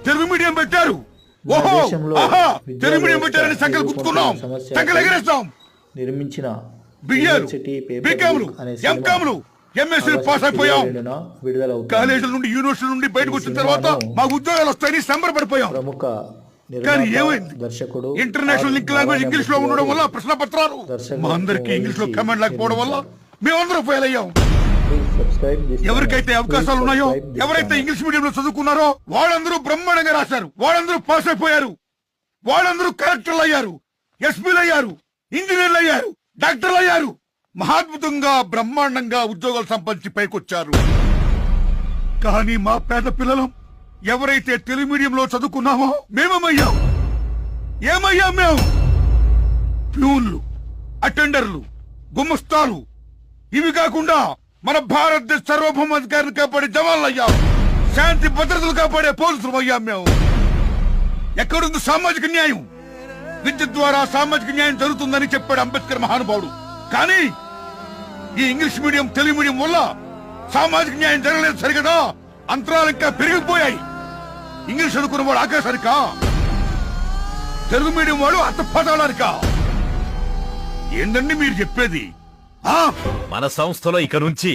Telugu medium పెట్టారు. ఓహో ఆహా తెలుగు మీడియం పెట్టారని సంకల్ గుర్తుకున్నాం, సంకల్ ఎగరేస్తాం. నిర్మించిన బిఏలు, బీకాంలు, ఎంకాంలు, ఎంఎస్సీ పాస్ అయిపోయాం. కాలేజీల నుండి యూనివర్సిటీ నుండి బయటకు వచ్చిన తర్వాత మాకు ఉద్యోగాలు వస్తాయని సంబరపడిపోయాం. ప్రముఖ కానీ ఏమైంది? దర్శకుడు ఇంటర్నేషనల్ లింక్ లాంగ్వేజ్ ఇంగ్లీష్ లో ఉండడం వల్ల ప్రశ్న పత్రాలు మా అందరికి ఇంగ్లీష్ లో కమెంట్ లేకపోవడం వల్ల మేమందరం ఫెయిల్ అయ్యాం. ఎవరికైతే అవకాశాలు ఉన్నాయో, ఎవరైతే ఇంగ్లీష్ మీడియం లో చదువుకున్నారో వాళ్ళందరూ బ్రహ్మాండంగా రాశారు, వాళ్ళందరూ పాస్ అయిపోయారు, వాళ్ళందరూ కలెక్టర్లు అయ్యారు, ఎస్పీలు అయ్యారు, ఇంజనీర్లు అయ్యారు, డాక్టర్లు అయ్యారు, మహాద్భుతంగా బ్రహ్మాండంగా ఉద్యోగాలు సంపాదించి పైకొచ్చారు. కానీ మా పేద పిల్లలు ఎవరైతే తెలుగు మీడియంలో చదువుకున్నామో మేమేమయ్యాం? ఏమయ్యాం మేము? ప్యూన్లు, అటెండర్లు, గుమస్తాలు, ఇవి కాకుండా మన భారతదేశ సార్వభౌమాధికారిని కాపాడే జవాన్లు అయ్యాం, శాంతి భద్రతలు కాపాడే పోలీసులు అయ్యాం మేము. ఎక్కడుంది సామాజిక న్యాయం? విద్య ద్వారా సామాజిక న్యాయం జరుగుతుందని చెప్పాడు అంబేద్కర్ మహానుభావుడు. కానీ ఈ ఇంగ్లీష్ మీడియం తెలుగు మీడియం వల్ల సామాజిక న్యాయం జరగలేదు సరిగదా, అంతరాలు ఇంకా పెరిగిపోయాయి. ఇంగ్లీష్ అనుకున్న వాడు ఆకాశానికా, తెలుగు మీడియం వాడు అర్థపాఠాలనికా? ఏందండి మీరు చెప్పేది? మన సంస్థలో ఇక నుంచి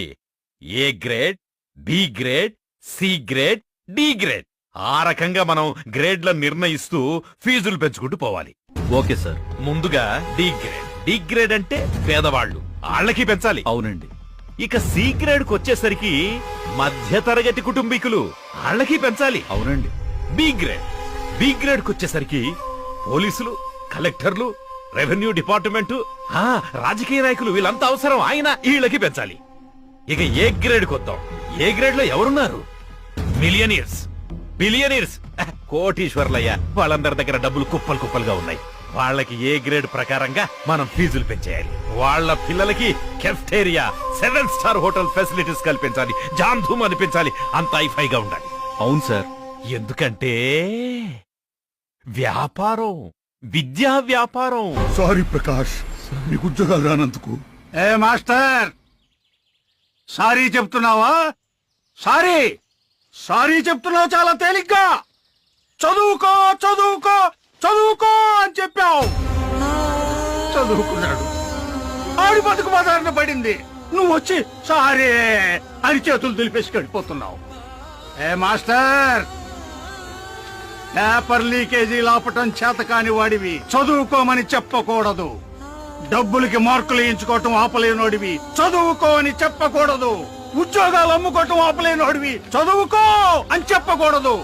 A grade, B grade, C grade, D grade ఆ రకంగా మనం గ్రేడ్ల నిర్ణయిస్తూ ఫీజులు పెంచుకుంటూ పోవాలి. Okay sir. ముందుగా డి గ్రేడ్. డి గ్రేడ్ అంటే పేదవాళ్లు, వాళ్ళకి పెంచాలి. అవునండి. ఇక సి గ్రేడ్ కు వచ్చేసరికి మధ్య తరగతి కుటుంబీకులు, వాళ్ళకి పెంచాలి. అవునండి. B grade. బి గ్రేడ్ కు వచ్చేసరికి పోలీసులు, కలెక్టర్లు, రెవెన్యూ డిపార్ట్మెంట్, రాజకీయ నాయకులు, వీళ్ళంతా అవసరం, ఆయన వీళ్ళకి పెంచాలి. ఇక ఏ గ్రేడ్ కొద్దాం. ఏ గ్రేడ్ లో ఎవరున్నారు? మిలియనీర్స్, బిలియనీర్స్, కోటీశ్వర్లయ్యా, వాళ్ళందరి దగ్గర డబ్బులు కుప్పలు కుప్పలుగా ఉన్నాయి. వాళ్ళకి ఏ గ్రేడ్ ప్రకారంగా మనం ఫీజులు పెంచేయాలి. వాళ్ళ పిల్లలకి కెఫ్టేరియా, 7 స్టార్ హోటల్ ఫెసిలిటీస్ కల్పించాలి, జాంధూమ్ అనిపించాలి, అంత ఐఫైగా ఉండాలి. అవును సార్. ఎందుకంటే వ్యాపారం, విద్యా వ్యాపారం. సారీ ప్రకాష్, మీకు ఉద్యోగాలు రానందుకు. ఏ మాస్టర్, సారీ చెప్తున్నావా? సారీ సారీ చెప్తున్నావు చాలా తేలిగ్గా. చదువుకో చదువుకో చదువుకో అని చెప్పావు, చదువుకున్నాడు, ఆడి బతుకు బదారిన పడింది, నువ్వు వచ్చి సారీ అని చేతులు దులిపేసి గడిపోతున్నావు. ఏ మాస్టర్, పేపర్ లీకేజీ లాపటం చేత కాని వాడివి చదువుకోమని చెప్పకూడదు. డబ్బులకి మార్కులు వేయించుకోవటం ఆపలేనోడివి చదువుకో అని చెప్పకూడదు. ఉద్యోగాలు అమ్ముకోవటం ఆపలేనోడివి చదువుకో అని చెప్పకూడదు.